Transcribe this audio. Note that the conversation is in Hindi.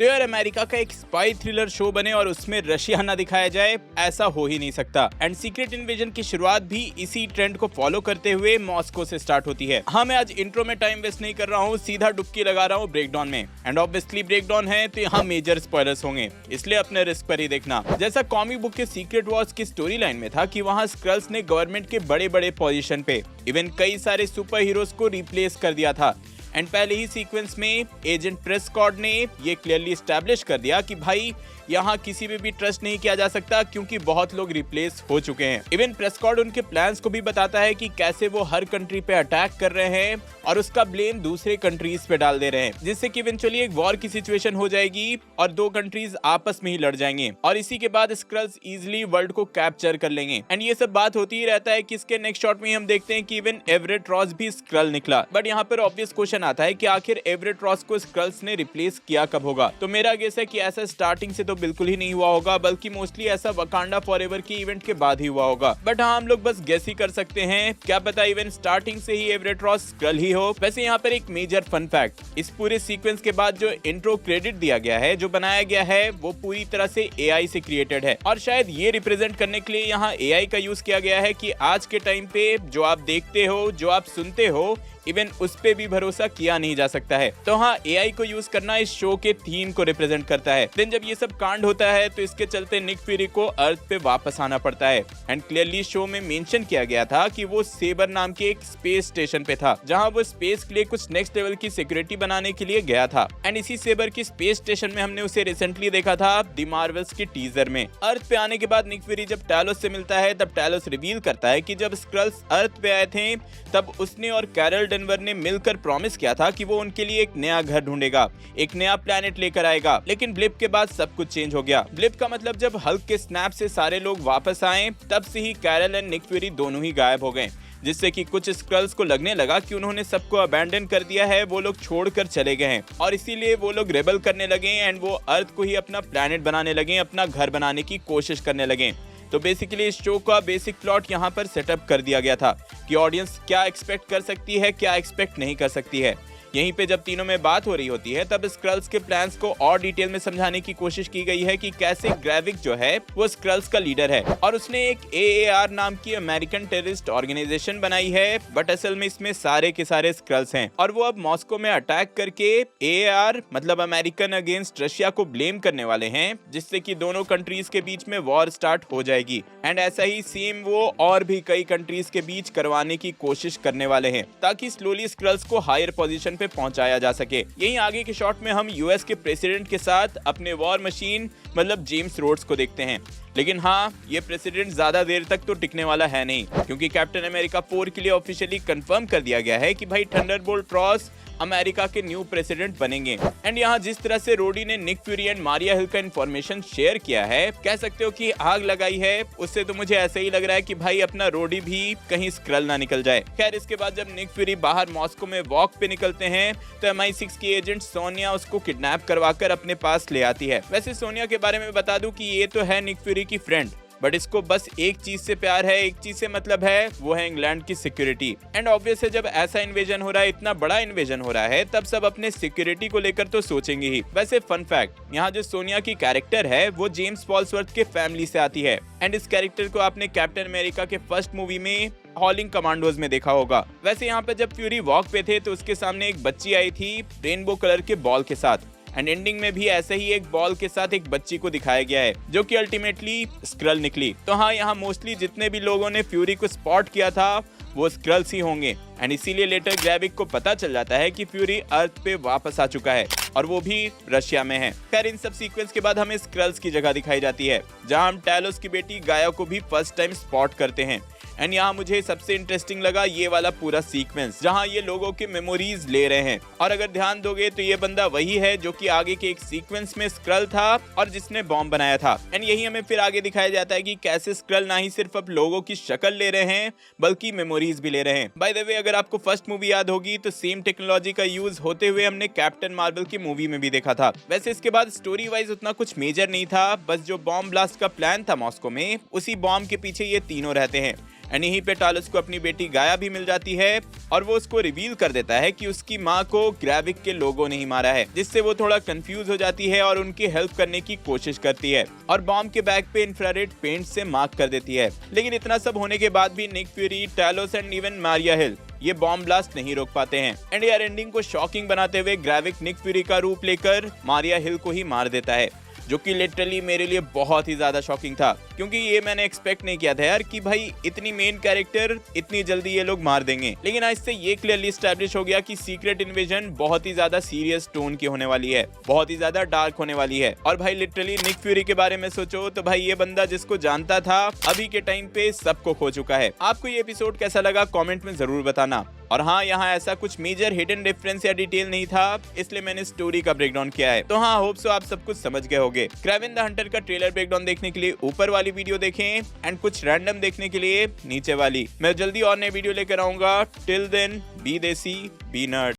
तो यार अमेरिका का एक स्पाई थ्रिलर शो बने और उसमें रशिया ना दिखाया जाए, ऐसा हो ही नहीं सकता। एंड सीक्रेट इन्वेजन की शुरुआत भी इसी ट्रेंड को फॉलो करते हुए मॉस्को से स्टार्ट होती है। हाँ, मैं आज इंट्रो में टाइम वेस्ट नहीं कर रहा हूँ, सीधा डुबकी लगा रहा हूँ ब्रेकडाउन में। एंड ऑब्वियसली ब्रेकडाउन है तो यहाँ मेजर स्पॉयलर्स होंगे, इसलिए अपने रिस्क पर ही देखना। जैसा कॉमिक बुक के सीक्रेट वॉर्स की स्टोरी लाइन में था कि वहाँ स्क्रल्स ने गवर्नमेंट के बड़े बड़े पोजीशन पे इवन कई सारे सुपर हीरोज को रिप्लेस कर दिया था। एंड पहले ही सीक्वेंस में एजेंट प्रेस्कॉट ने ये क्लियरली एस्टैब्लिश कर दिया कि भाई यहाँ किसी पे भी ट्रस्ट नहीं किया जा सकता क्योंकि बहुत लोग रिप्लेस हो चुके हैं। इवन प्रेस्कॉट उनके प्लान्स को भी बताता है कि कैसे वो हर कंट्री पे अटैक कर रहे हैं और उसका ब्लेम दूसरे कंट्रीज पे डाल दे रहे हैं, जिससे कि इवेंचुअली एक वॉर की सिचुएशन हो जाएगी और दो कंट्रीज आपस में ही लड़ जाएंगे और इसी के बाद स्क्रल्स इजिली वर्ल्ड को कैप्चर कर लेंगे। एंड ये सब बात होती ही रहता है कि इसके नेक्स्ट शॉट में हम देखते हैं कि इवन एवरेट रॉस भी स्क्रल निकला। बट यहाँ पर ऑब्वियस क्वेश्चन आता है कि आखिर एवरेट रॉस को स्क्रल्स ने रिप्लेस किया कब होगा। तो मेरा गेस है कि ऐसा स्टार्टिंग से तो बिल्कुल ही नहीं हुआ होगा, बल्कि मोस्टली ऐसा वकांडा फॉरएवर की इवेंट के बाद ही हुआ होगा। बट हाँ, हम लोग बस गेस ही कर सकते हैं, क्या पता इवन स्टार्टिंग से ही एवरेट रॉस स्क्रल ही हो। वैसे यहाँ पर एक मेजर फन फैक्ट, इस पूरे सीक्वेंस के बाद जो इंट्रो क्रेडिट दिया गया है, जो बनाया गया है, वो पूरी तरह से एआई से क्रिएटेड है और शायद ये रिप्रेजेंट करने के लिए यहाँ एआई का यूज किया गया है कि आज के टाइम पे जो आप देखते हो, जो आप सुनते हो, इवन उस पे भी भरोसा किया नहीं जा सकता है। तो हाँ, एआई को यूज करना इस शो के थीम को रिप्रेजेंट करता है। देन जब ये सब कांड होता है तो इसके चलते निक फ्यूरी को अर्थ पे वापस आना पड़ता है। एंड क्लियरली शो में मेंशन किया गया था कि वो सेबर नाम के एक स्पेस स्टेशन पे था, जहाँ वो स्पेस के लिए कुछ नेक्स्ट लेवल की सिक्योरिटी बनाने के लिए गया था। एंड इसी सेबर की स्पेस स्टेशन में हमने उसे रिसेंटली देखा था द मार्वल्स के टीजर में। अर्थ पे आने के बाद निक फ्यूरी जब टैलोस से मिलता है, तब टैलोस रिवील करता है कि जब स्क्रल्स अर्थ पे आए थे तब उसने और कैरल डेनवर ने मिलकर प्रॉमिस किया था कि वो उनके लिए एक नया घर ढूंढेगा, एक नया प्लेनेट लेकर आएगा। लेकिन ब्लिप के बाद सब कुछ चेंज हो गया। ब्लिप का मतलब जब हल्क के स्नैप से सारे लोग वापस आए, तब से ही कैरल एंड निक फ्यूरी दोनों ही गायब हो गए, जिससे कि कुछ स्क्रल्स को लगने लगा कि उन्होंने सबको अबैंडन कर दिया है, वो लोग छोड़कर चले गए हैं और इसीलिए वो लोग रेबल करने लगे एंड वो अर्थ को ही अपना प्लेनेट बनाने लगे, अपना घर बनाने की कोशिश करने लगे। तो बेसिकली इस शो का बेसिक प्लॉट यहाँ पर सेटअप कर दिया गया था कि ऑडियंस क्या एक्सपेक्ट कर सकती है, क्या एक्सपेक्ट नहीं कर सकती है। यहीं पे जब तीनों में बात हो रही होती है, तब स्क्रल्स के प्लान्स को और डिटेल में समझाने की कोशिश की गई है कि कैसे ग्रेविक जो है वो स्क्रल्स का लीडर है और उसने एक AAR नाम की अमेरिकन टेररिस्ट ऑर्गेनाइजेशन बनाई है। बट असल में इसमें सारे के सारे स्क्रल्स हैं और वो अब मॉस्को में अटैक करके AAR मतलब अमेरिकन अगेंस्ट रशिया को ब्लेम करने वाले हैं, जिससे कि दोनों कंट्रीज के बीच में वॉर स्टार्ट हो जाएगी। एंड ऐसा ही सेम वो और भी कई कंट्रीज के बीच करवाने की कोशिश करने वाले हैं, ताकि स्लोली स्क्रल्स को हायर पोजीशन पे पहुंचाया जा सके। यहीं आगे के शॉट में हम यूएस के प्रेसिडेंट के साथ अपने वॉर मशीन मतलब जेम्स रोड्स को देखते हैं। लेकिन हाँ, ये प्रेसिडेंट ज्यादा देर तक तो टिकने वाला है नहीं, क्योंकि कैप्टन अमेरिका 4 के लिए ऑफिशियली कंफर्म कर दिया गया है कि भाई थंडरबोल्ट रॉस अमेरिका के न्यू प्रेसिडेंट बनेंगे। एंड यहाँ जिस तरह से रोडी ने निक फ्यूरी एंड मारिया हिल का इन्फॉर्मेशन शेयर किया है, कह सकते हो कि आग लगाई है, उससे तो मुझे ऐसे ही लग रहा है कि भाई अपना रोडी भी कहीं स्क्रल ना निकल जाए। खैर, इसके बाद जब निक फ्यूरी बाहर मॉस्को में वॉक पे निकलते हैं तो MI6 की एजेंट सोनिया उसको किडनैप करवाकर अपने पास ले आती है। वैसे सोनिया के बारे में बता दूं कि ये तो है निक फ्यूरी की फ्रेंड, बट इसको बस एक चीज से प्यार है, एक चीज से मतलब है, वो है इंग्लैंड की सिक्योरिटी। एंड ऑब्वियस है, जब ऐसा इन्वेजन हो रहा है, इतना बड़ा इन्वेजन हो रहा है, तब सब अपने सिक्योरिटी को लेकर तो सोचेंगे ही। वैसे फन फैक्ट, यहाँ जो सोनिया की कैरेक्टर है वो जेम्स फॉल्सवर्थ के फैमिली से आती है। एंड इस कैरेक्टर को आपने कैप्टन अमेरिका के फर्स्ट मूवी में हॉलिंग कमांडोज में देखा होगा। वैसे यहाँ पे जब फ्यूरी वॉक पे थे तो उसके सामने एक बच्ची आई थी रेनबो कलर के बॉल के साथ। एंड एंडिंग में भी ऐसे ही एक बॉल के साथ एक बच्ची को दिखाया गया है, जो कि अल्टीमेटली स्क्रल निकली। तो हाँ, यहाँ मोस्टली जितने भी लोगों ने फ्यूरी को स्पॉट किया था वो स्क्रल्स ही होंगे। एंड इसीलिए लेटर ग्रेविक को पता चल जाता है कि फ्यूरी अर्थ पे वापस आ चुका है और वो भी रशिया में है। खैर, इन सब सीक्वेंस के बाद हमें स्क्रल्स की जगह दिखाई जाती है, जहां हम टैलोस की बेटी गाया को भी फर्स्ट टाइम स्पॉट करते हैं। एंड यहाँ मुझे सबसे इंटरेस्टिंग लगा ये वाला पूरा सीक्वेंस, जहाँ ये लोगों के मेमोरीज ले रहे हैं। और अगर ध्यान दोगे तो ये बंदा वही है जो कि आगे के एक सीक्वेंस में स्क्रल था और जिसने बॉम्ब बनाया था। एंड यही हमें फिर आगे दिखाया जाता है कि कैसे स्क्रल ना ही सिर्फ अब लोगों की शक्ल ले रहे हैं, बल्कि मेमोरीज भी ले रहे हैं। बाय द वे, अगर आपको फर्स्ट मूवी याद होगी तो सेम टेक्नोलॉजी का यूज होते हुए हमने कैप्टन मार्वल की मूवी में भी देखा था। वैसे इसके बाद स्टोरी वाइज उतना कुछ मेजर नहीं था, बस जो बॉम्ब ब्लास्ट का प्लान था मॉस्को में, उसी बॉम्ब के पीछे ये तीनों रहते हैं। एंड यहीं पे टालस को अपनी बेटी गाया भी मिल जाती है और वो उसको रिवील कर देता है कि उसकी माँ को ग्रेविक के लोगों ने ही मारा है, जिससे वो थोड़ा कंफ्यूज हो जाती है और उनकी हेल्प करने की कोशिश करती है और बॉम्ब के बैग पे इंफ्रारेड पेंट से मार्क कर देती है। लेकिन इतना सब होने के बाद भी Nick Fury, Talos and even Maria Hill ये बॉम्ब ब्लास्ट नहीं रोक पाते हैं एंड यार एंडिंग को शॉकिंग बनाते हुए ग्रेविक निक फ्यूरी का रूप लेकर मारिया हिल को ही मार देता है, जो कि लिटरली मेरे लिए बहुत ही ज्यादा शॉकिंग था, क्योंकि ये मैंने एक्सपेक्ट नहीं किया था यार कि भाई इतनी मेन कैरेक्टर इतनी जल्दी ये लोग मार देंगे। लेकिन आज से ये क्लियरली एस्टैब्लिश हो गया कि सीक्रेट इन्वेजन बहुत ही ज्यादा सीरियस टोन की होने वाली है, बहुत ही ज्यादा डार्क होने वाली है। और भाई लिटरली निक फ्यूरी के बारे में सोचो तो भाई ये बंदा जिसको जानता था अभी के टाइम पे सबको खो चुका है। आपको ये एपिसोड कैसा लगा कमेंट में जरूर बताना। और हाँ, यहाँ ऐसा कुछ मेजर हिडन रेफरेंस या डिटेल नहीं था, इसलिए मैंने स्टोरी का ब्रेकडाउन किया है। तो हाँ, होप सो आप सब कुछ समझ गए होंगे। क्रेविन द हंटर का ट्रेलर ब्रेकडाउन देखने के लिए ऊपर वाली वीडियो देखें एंड कुछ रैंडम देखने के लिए नीचे वाली। मैं जल्दी और नई वीडियो लेकर आऊंगा। टिल देन बी देसी बी नर्ड।